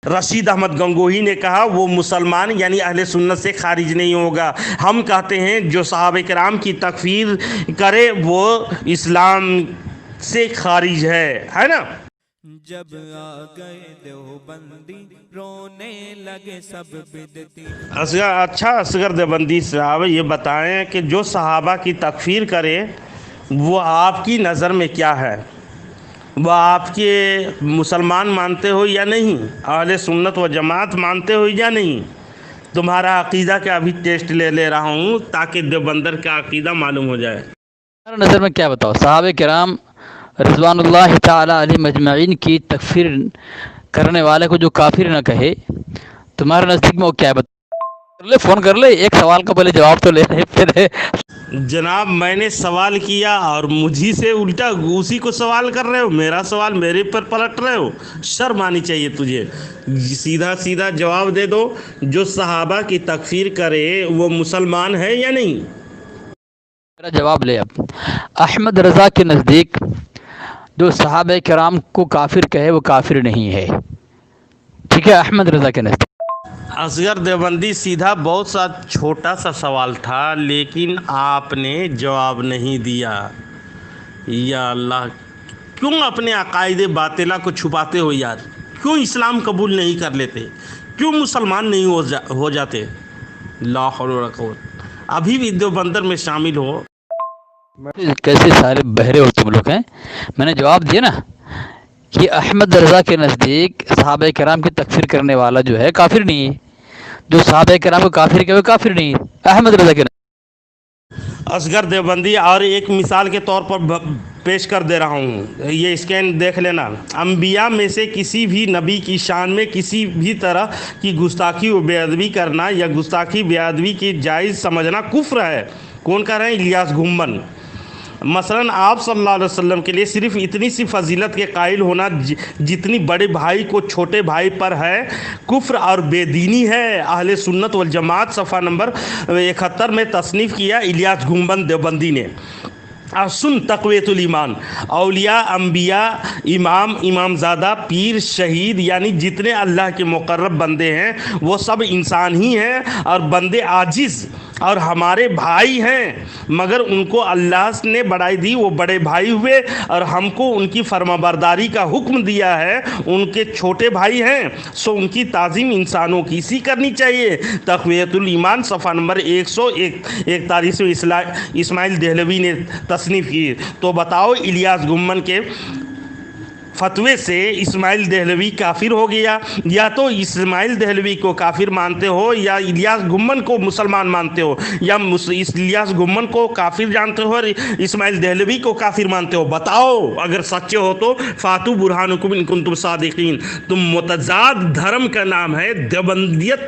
رشید احمد گنگوہی نے کہا وہ مسلمان یعنی اہل سنت سے خارج نہیں ہوگا۔ ہم کہتے ہیں جو صحابہ کرام کی تکفیر کرے وہ اسلام سے خارج ہے نا۔ جب آ گئے دیوبندی رونے لگے سب بدتی۔ اچھا اصغر دیوبندی صاحب یہ بتائیں کہ جو صحابہ کی تکفیر کرے وہ آپ کی نظر میں کیا ہے؟ وہ آپ کے مسلمان مانتے ہو یا نہیں؟ اہل سنت و جماعت مانتے ہو یا نہیں؟ تمہارا عقیدہ کا ابھی ٹیسٹ لے رہا ہوں تاکہ دیوبندر کا عقیدہ معلوم ہو جائے۔ تمہارا نظر میں کیا بتاؤ، صحابہ کرام رضوان اللہ تعالی علیہ مجمعین کی تکفیر کرنے والے کو جو کافر نہ کہے، تمہارے نزدیک میں وہ کیا ہے؟ فون کر لے، ایک سوال کا پہلے جواب تو لے لے پھر۔ جناب میں نے سوال کیا اور مجھی سے الٹا اسی کو سوال کر رہے ہو، میرا سوال میرے پر پلٹ رہے ہو، شرم آنی چاہیے تجھے۔ سیدھا جواب دے دو، جو صحابہ کی تکفیر کرے وہ مسلمان ہے یا نہیں؟ میرا جواب لے اب۔ احمد رضا کے نزدیک جو صحابہ کرام کو کافر کہے وہ کافر نہیں ہے، ٹھیک ہے، احمد رضا کے نزدیک۔ اصغر دیوبندی سیدھا بہت سا چھوٹا سا سوال تھا لیکن آپ نے جواب نہیں دیا۔ یا اللہ، کیوں اپنے عقائد باطلہ کو چھپاتے ہو یار؟ کیوں اسلام قبول نہیں کر لیتے؟ کیوں مسلمان نہیں ہو جاتے؟ لا حول ولا قوت۔ ابھی بھی دیوبندر میں شامل ہو۔ کیسے سارے بہرے ہو تم لوگ ہیں؟ میں نے جواب دیا نا کہ احمد رضا کے نزدیک صحابہ کرام کی تکفیر کرنے والا جو ہے کافر نہیں ہے، جو صحابہ کرام کو کافر کہے وہ کافر نہیں ہے، احمد رضا کے نزدیک۔ اصغر دیوبندی اور ایک مثال کے طور پر پیش کر دے رہا ہوں، یہ اسکین دیکھ لینا۔ انبیاء میں سے کسی بھی نبی کی شان میں کسی بھی طرح کی گستاخی و بے ادبی کرنا یا گستاخی بے ادبی کی جائز سمجھنا کفر ہے۔ کون کہہ رہے ہیں؟ الیاس گھمبن۔ مثلاً آپ صلی اللہ علیہ وسلم کے لیے صرف اتنی سی فضیلت کے قائل ہونا جتنی بڑے بھائی کو چھوٹے بھائی پر ہے، کفر اور بے دینی ہے۔ اہل سنت والجماعت صفحہ نمبر 71 میں تصنیف کیا الیاس گھمبن دیوبندی نے۔ سن تقویت الایمان، اولیاء، انبیاء، امام زادہ، پیر، شہید یعنی جتنے اللہ کے مقرب بندے ہیں وہ سب انسان ہی ہیں اور بندے عاجز اور ہمارے بھائی ہیں، مگر ان کو اللہ نے بڑائی دی، وہ بڑے بھائی ہوئے اور ہم کو ان کی فرما برداری کا حکم دیا ہے، ان کے چھوٹے بھائی ہیں، سو ان کی تعظیم انسانوں کی سی کرنی چاہیے۔ تقویت الایمان صفحہ نمبر 141 میں اسماعیل دہلوی نے تصنیف کی۔ تو بتاؤ الیاس گھمبن کے فتوے سے اسماعیل دہلوی کافر ہو گیا؟ یا تو اسماعیل دہلوی کو کافر مانتے ہو یا الیاس گھمبن کو مسلمان مانتے ہو، یا الیاس گھمبن کو کافر جانتے ہو اور اسماعیل دہلوی کو کافر مانتے ہو؟ بتاؤ، اگر سچے ہو تو فاتو برہانکم ان کنتم صادقین۔ تم متضاد دھرم کا نام ہے دیوبندیت،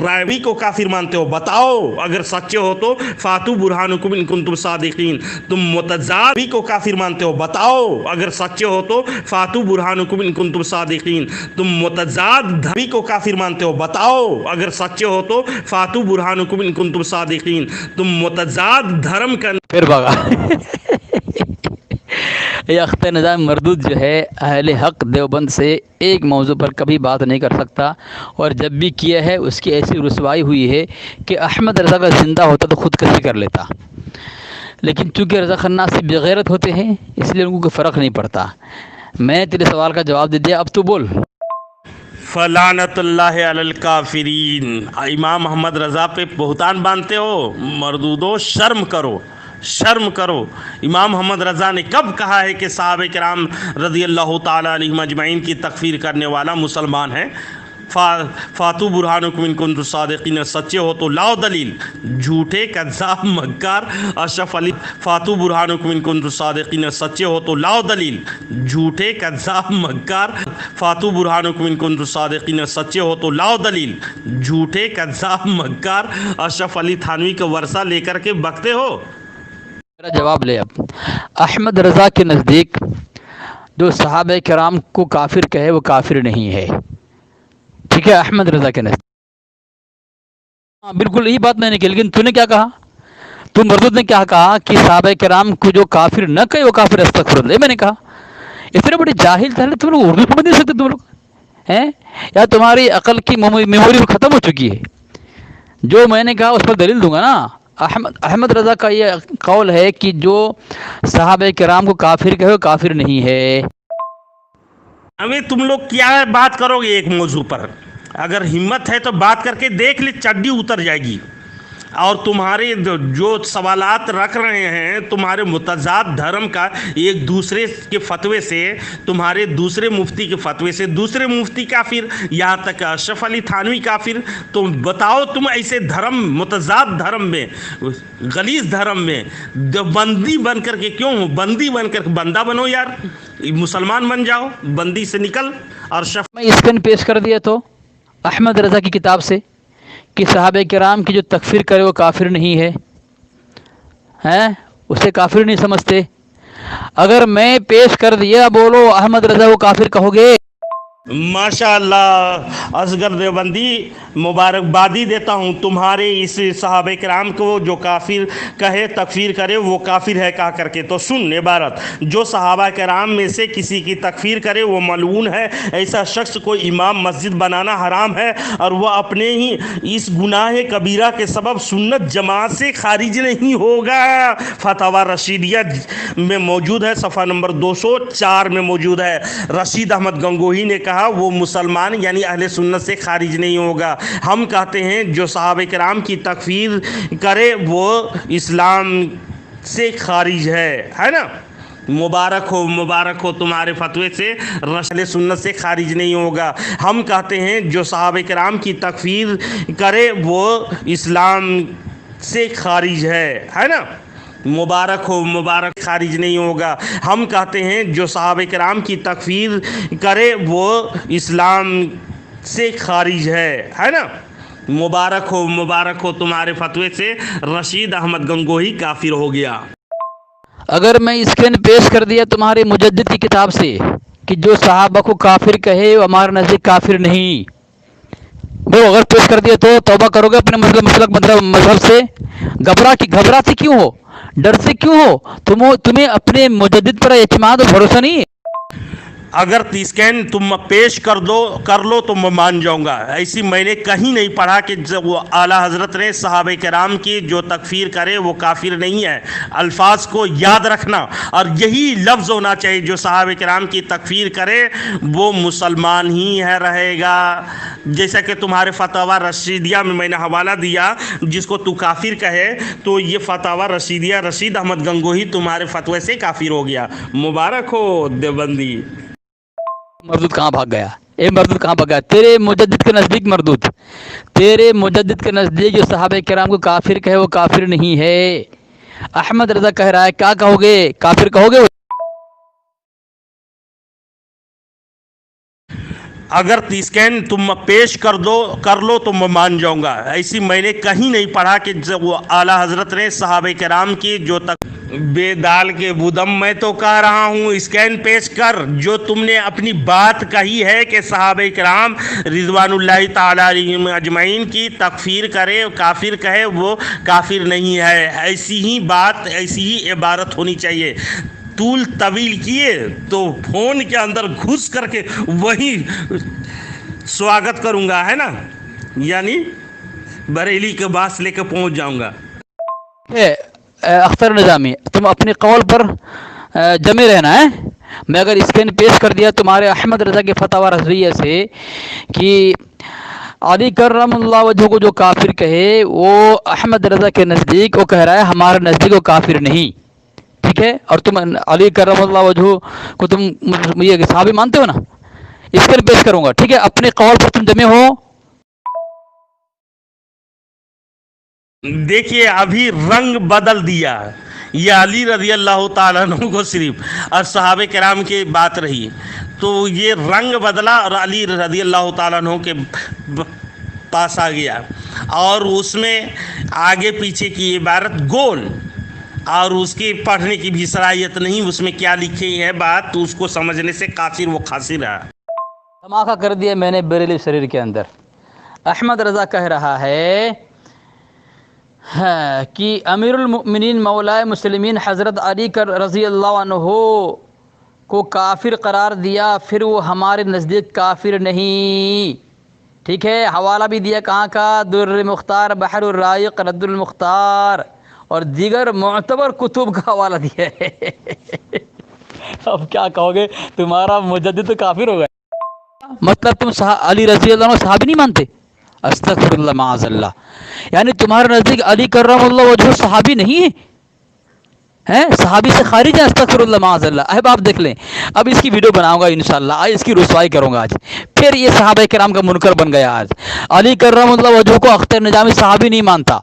رائوی کو کافر مانتے ہو؟ بتاؤ، اگر سچے ہو تو فاتو برہانکم ان کنتم صادقین۔ تم متضاد کو کافر مانتے ہو؟ بتاؤ، اگر سچے ہو تو فاتو برہانکم ان کنتم صادقین۔ تم متضاد دھرم کو کافر مانتے ہو؟ بتاؤ، اگر سچے ہو تو فاتو برہانکم ان کنتم صادقین۔ تم متضاد دھرم کا پھر بھاگا۔ یہ اختر نظام مردود جو ہے اہل حق دیوبند سے ایک موضوع پر کبھی بات نہیں کر سکتا، اور جب بھی کیا ہے اس کی ایسی رسوائی ہوئی ہے کہ احمد رضا کا زندہ ہوتا تو خودکشی کر لیتا، لیکن چونکہ رضا خناس سے بغیرت ہوتے ہیں اس لیے ان کو کوئی فرق نہیں پڑتا۔ میں تیرے سوال کا جواب دے دیا، اب تو بول۔ فلعنت اللہ علی الکافرین۔ امام محمد رضا پہ بہتان باندھتے ہو؟ مردودو، شرم کرو، شرم کرو۔ امام محمد رضا نے کب کہا ہے کہ صحابہ کرام رضی اللہ تعالی علیہم اجمعین کی تکفیر کرنے والا مسلمان ہے؟ فاتو برہانکم ان کنتم صادقین، سچے ہو تو لاؤ دلیل۔ جھوٹے، کذاب، مکار، اشرف علی۔ فاتو برہانکم ان کنتم صادقین، سچے ہو تو لاؤ دلیل۔ جھوٹے، کذاب، مکار۔ فاتو برہانکم ان کنتم صادقین، سچے ہو تو لاؤ دلیل۔ جھوٹے، کذاب، مکار، اشرف علی تھانوی کا ورثہ لے کر کے بکتے ہو۔ میرا جواب لے اب۔ احمد رضا کے نزدیک جو صحابہ کرام کو کافر کہے وہ کافر نہیں ہے، ٹھیک ہے، احمد رضا کے نزدیک۔ ہاں بالکل یہی بات میں نے کی، لیکن تو نے کیا کہا؟ تو مردود نے کیا کہا کہ صحابہ کرام کو جو کافر نہ کہے وہ کافر، استغفر اللہ۔ میں نے کہا اتنے بڑے جاہل تھے تم لوگ، اردو پڑھ نہیں سکتے تم لوگ؟ ہیں یا تمہاری عقل کی میموری ختم ہو چکی ہے؟ جو میں نے کہا اس پر دلیل دوں گا نا۔ احمد رضا کا یہ قول ہے کہ جو صحابہ کرام کو کافر کہے وہ کافر نہیں ہے۔ ابھی تم لوگ کیا بات کرو گے ایک موضوع پر؟ اگر ہمت ہے تو بات کر کے دیکھ لے، چڈی اتر جائے گی۔ اور تمہارے جو سوالات رکھ رہے ہیں تمہارے متضاد دھرم کا، ایک دوسرے کے فتوے سے، تمہارے دوسرے مفتی کے فتوے سے دوسرے مفتی کافر، یہاں تک اشرف علی تھانوی کافر، تو بتاؤ تم ایسے دھرم، متضاد دھرم میں، غلیظ دھرم میں بندی بن کر کے کیوں ہو؟ بندی بن کر بندہ بنو یار، مسلمان بن جاؤ، بندی سے نکل۔ اور میں اسکین پیش کر دیا تو احمد رضا کی کتاب سے کہ صحابہ کرام کی جو تکفیر کرے وہ کافر نہیں ہے، ہیں اسے کافر نہیں سمجھتے۔ اگر میں پیش کر دیا، بولو احمد رضا کو کافر کہو گے؟ ماشاء اللہ اصغر دیوبندی، مبارکبادی دیتا ہوں تمہارے اس صحابہ کرام کو جو کافر کہے، تکفیر کرے وہ کافر ہے کہا کر کے۔ تو سن عبارت، جو صحابہ کرام میں سے کسی کی تکفیر کرے وہ ملعون ہے، ایسا شخص کو امام مسجد بنانا حرام ہے، اور وہ اپنے ہی اس گناہ کبیرہ کے سبب سنت جماعت سے خارج نہیں ہوگا۔ فتاوی رشیدیہ میں موجود ہے، صفحہ نمبر 204 میں موجود ہے۔ رشید احمد گنگوہی نے کہا وہ مسلمان یعنی اہل سنت سے خارج نہیں ہوگا۔ ہم کہتے ہیں جو صحابہ کرام کی تکفیر کرے وہ اسلام سے خارج ہے نا؟ مبارک ہو تمہارے فتوے سے، اہل سنت سے خارج نہیں ہوگا۔ ہم کہتے ہیں جو صحابہ کرام کی تکفیر کرے وہ اسلام سے خارج ہے نا؟ مبارک خارج نہیں ہوگا۔ ہم کہتے ہیں جو صحابہ کرام کی تکفیر کرے وہ اسلام سے خارج ہے نا؟ مبارک ہو تمہارے فتوے سے، رشید احمد گنگوہی کافر ہو گیا۔ اگر میں اسکین پیش کر دیا تمہارے مجدد کی کتاب سے کہ جو صحابہ کو کافر کہے وہ ہمارے نزدیک کافر نہیں، وہ اگر پیش کر دیا تو توبہ کرو گے اپنے مذہب سے؟ گھبراتے کیوں ہو؟ ڈر سے کیوں ہو؟ تمہیں اپنے مجدد پر اعتماد اور بھروسہ نہیں ہے؟ اگر اسکین تم پیش کر لو تو میں مان جاؤں گا۔ ایسی میں نے کہیں نہیں پڑھا کہ وہ اعلیٰ حضرت نے صحابہ کرام کی جو تکفیر کرے وہ کافر نہیں ہے۔ الفاظ کو یاد رکھنا، اور یہی لفظ ہونا چاہیے، جو صحابہ کرام کی تکفیر کرے وہ مسلمان ہی ہے رہے گا۔ جیسا کہ تمہارے فتاوی رشیدیہ میں میں نے حوالہ دیا، جس کو تو کافر کہے تو یہ فتاوی رشیدیہ، رشید احمد گنگوہی تمہارے فتوے سے کافر ہو گیا۔ مبارک ہو دیوبندی۔ مردود کہاں بھاگ گیا؟ مردود کہاں بھاگ گیا؟ تیرے مجدد کے نزدیک تیرے مجدد کے نزدیک جو صحابہ کرام کو کافر کہے وہ کافر نہیں ہے۔ احمد رضا کہہ رہا ہے، کیا کہو گے؟ کافر کہو گے؟ اگر اسکین تم پیش کر لو تو میں مان جاؤں گا۔ ایسی میں نے کہیں نہیں پڑھا کہ وہ اعلیٰ حضرت نے صحابہ کرام کی جو بے دال کے بدم، میں تو کہہ رہا ہوں اسکین پیش کر، جو تم نے اپنی بات کہی ہے کہ صحابہ کرام رضوان اللہ تعالی علیہم اجمعین کی تکفیر کرے، کافر کہے وہ کافر نہیں ہے، ایسی ہی بات، ایسی ہی عبارت ہونی چاہیے۔ طول طویل کیے تو فون کے اندر گھس کر کے وہی سواگت کروں گا، ہے نا؟ یعنی بریلی کے باس لے کے پہنچ جاؤں گا۔ اختر نظامی، تم اپنے قول پر جمے رہنا ہے۔ میں اگر اسکین پیش کر دیا تمہارے احمد رضا کے فتاوی رضویہ سے کہ علی کرم اللہ وجہ کو جو کافر کہے وہ احمد رضا کے نزدیک وہ کہہ رہا ہے ہمارے نزدیک وہ کافر نہیں، ٹھیک ہے؟ اور تم علی کرم اللہ وجہ کو تم یہ صحابی مانتے ہو نا؟ اسکین پیش کروں گا، ٹھیک ہے؟ اپنے قول پر تم جمے ہو۔ دیکھیے ابھی رنگ بدل دیا، یہ علی رضی اللہ تعالیٰ عنہ کو صرف اور صحابہ کرام کی بات رہی تو یہ رنگ بدلا اور علی رضی اللہ تعالیٰ عنہ کے پاس آ گیا، اور اس میں آگے پیچھے کی عبارت گول، اور اس کی پڑھنے کی بھی صلاحیت نہیں، اس میں کیا لکھی ہے بات تو اس کو سمجھنے سے قاصر وہ خاسر ہے۔ دھماکہ کر دیا میں نے بریلی شریر کے اندر۔ احمد رضا کہہ رہا ہے کہ امیر المؤمنین مولا مسلمین حضرت علی رضی اللہ عنہ کو کافر قرار دیا پھر وہ ہمارے نزدیک کافر نہیں. ٹھیک ہے، حوالہ بھی دیا کہاں کا، در مختار بحر الرائق رد المختار اور دیگر معتبر کتب کا حوالہ دیا ہے. اب کیا کہو گے، تمہارا مجدد تو کافر ہو گیا. مطلب تم علی رضی اللہ عنہ صحابی نہیں مانتے؟ استغفر اللہ معاذ اللہ. یعنی تمہارے نزدیک علی کرم اللہ وجہ صحابی نہیں ہے، صحابی سے خارج ہے. استغفر اللہ معاذ اللہ. آپ دیکھ لیں، اب اس کی ویڈیو بناؤں گا انشاءاللہ، آج اس کی رسوائی کروں گا. آج پھر یہ صحابہ کرام کا منکر بن گیا. آج علی کرم اللہ وجہ کو اختر نظامی صحابی نہیں مانتا.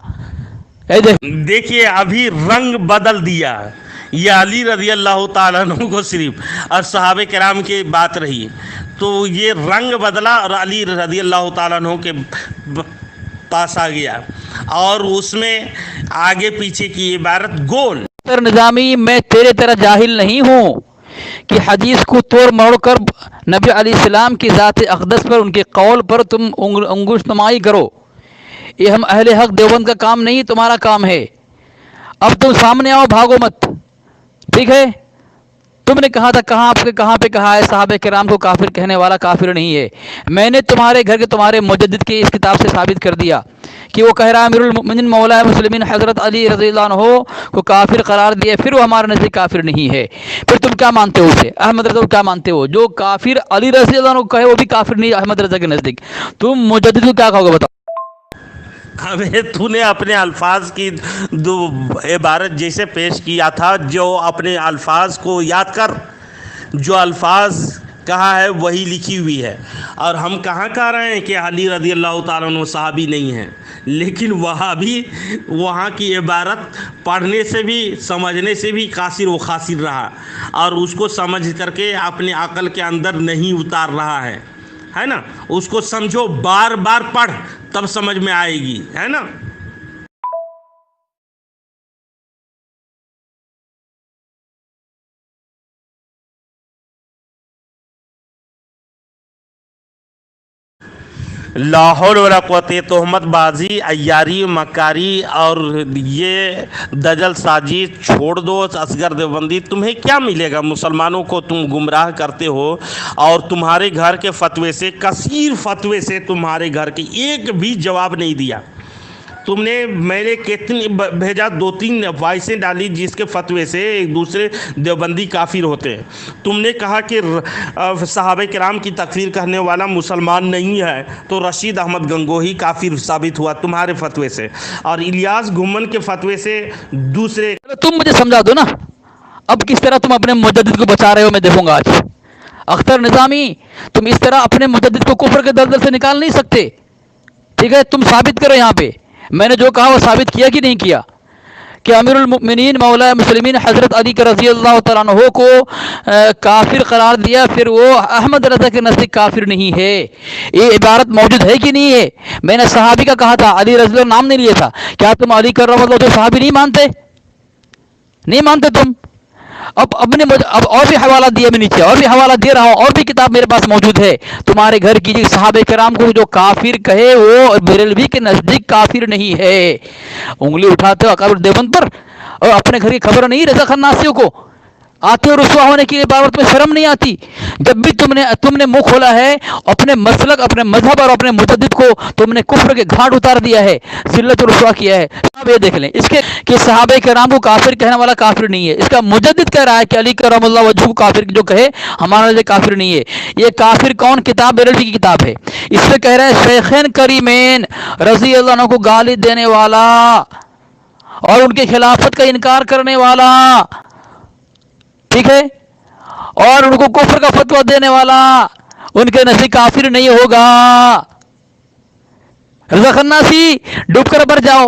دیکھیے ابھی رنگ بدل دیا. یہ علی رضی اللہ تعالیٰ عنہ کو صرف اور صحابہ کرام کی بات رہی تو یہ رنگ بدلا اور علی رضی اللہ تعالیٰ عنہ کے پاس آ گیا اور اس میں آگے پیچھے کی عبارت گول. نظامی میں تیرے طرح جاہل نہیں ہوں کہ حدیث کو توڑ موڑ کر نبی علیہ السلام کی ذات اقدس پر ان کے قول پر تم انگشت نمائی کرو. یہ ہم اہل حق دیوبند کا کام نہیں، تمہارا کام ہے. اب تم سامنے آؤ، بھاگو مت. ٹھیک ہے، تم نے کہا تھا کہاں پہ کہا ہے صحابہ کرام کو کافر کہنے والا کافر نہیں ہے. میں نے تمہارے گھر کے تمہارے مجدد کے اس کتاب سے ثابت کر دیا کہ وہ کہہ رہا ہے امیر المؤمنین مولا مسلمین حضرت علی رضی اللہ عنہ کو کافر قرار دیا پھر وہ ہمارے نزدیک کافر نہیں ہے. پھر تم کیا مانتے ہو اسے؟ احمد رضا کو کیا مانتے ہو؟ جو کافر علی رضی اللہ عنہ کو کہے وہ بھی کافر نہیں احمد رضا کے نزدیک. تم مجدد کو کیا کہو گے بتاؤ؟ ابھی تو نے اپنے الفاظ کی دو عبارت جیسے پیش کیا تھا، جو اپنے الفاظ کو یاد کر، جو الفاظ کہا ہے وہی لکھی ہوئی ہے. اور ہم کہاں کہہ رہے ہیں کہ علی رضی اللہ تعالیٰ عنہ صحابی نہیں ہیں، لیکن وہاں کی عبارت پڑھنے سے بھی سمجھنے سے بھی قاصر و خاسر رہا اور اس کو سمجھ کر کے اپنے عقل کے اندر نہیں اتار رہا ہے نا. اس کو سمجھو، بار بار پڑھ تب سمجھ میں آئے گی، ہے نا. لاہور ولا قوت تہمت بازی عیاری مکاری اور یہ دجل سازی چھوڑ دو. اصغر دیوبندی، تمہیں کیا ملے گا؟ مسلمانوں کو تم گمراہ کرتے ہو اور تمہارے گھر کے فتوے سے، کثیر فتوے سے تمہارے گھر کے ایک بھی جواب نہیں دیا. تم نے، میں نے کتنی بھیجا، 2-3 وائسیں ڈالی جس کے فتوے سے ایک دوسرے دیوبندی کافر ہوتے ہیں. تم نے کہا کہ صحابہ کرام کی تکفیر کرنے والا مسلمان نہیں ہے تو رشید احمد گنگوہی کافر ثابت ہوا تمہارے فتوے سے، اور الیاس گھمن کے فتوے سے دوسرے. تم مجھے سمجھا دو نا، اب کس طرح تم اپنے مجدد کو بچا رہے ہو میں دیکھوں گا آج. اختر نظامی، تم اس طرح اپنے مجدد کو کفر کے دلدل سے نکال نہیں سکتے. ٹھیک ہے، تم ثابت کرو. یہاں پہ میں نے جو کہا وہ ثابت کیا کہ نہیں کیا کہ امیر المؤمنین مولا مسلمین حضرت علی رضی اللہ تعالیٰ عنہ کو کافر قرار دیا پھر وہ احمد رضا کے نزدیک کافر نہیں ہے. یہ عبارت موجود ہے کہ نہیں ہے؟ میں نے صحابی کا کہا تھا، علی رضی اللہ نام نہیں لیا تھا. کیا تم علی کرم اللہ تو صحابی نہیں مانتے تم؟ اب اور بھی حوالہ دیا میں نیچے، اور بھی حوالہ دے رہا ہوں، اور بھی کتاب میرے پاس موجود ہے. تمہارے گھر کی صحابہ کرام کو جو کافر کہے وہ بریلوی کے نزدیک کافر نہیں ہے. انگلی اٹھاتے ہو اکابر دیوبند پر اور اپنے گھر کی خبر نہیں. رضا خناسیوں کو آتے ہو رسوا ہونے کی عبارت میں شرم نہیں آتی؟ جب بھی تم نے منہ کھولا ہے اپنے مسلک، اپنے مذہب اور اپنے مجدد کو تم نے کفر کے گھاٹ اتار دیا ہے، ذلت و رسوا کیا ہے. اب یہ دیکھ لیں اس کے کہ صحابہ کرام کو کافر کہنے والا کافر نہیں ہے. اس کا مجدد کہہ رہا ہے کہ علی کرم اللہ وجہ کو کافر جو کہے ہمارا لیے کافر نہیں ہے. یہ کافر کون؟ کتاب بیرلوی کی کتاب ہے. اس سے کہہ رہا ہے شیخین کریمین رضی اللہ عنہ کو گالی دینے والا اور ان کے خلافت کا انکار کرنے والا، ٹھیک ہے، اور ان کو کفر کا فتویٰ دینے والا ان کے نزدیک کافر نہیں ہوگا. رضا خناسی ڈوب کر مر جاؤ.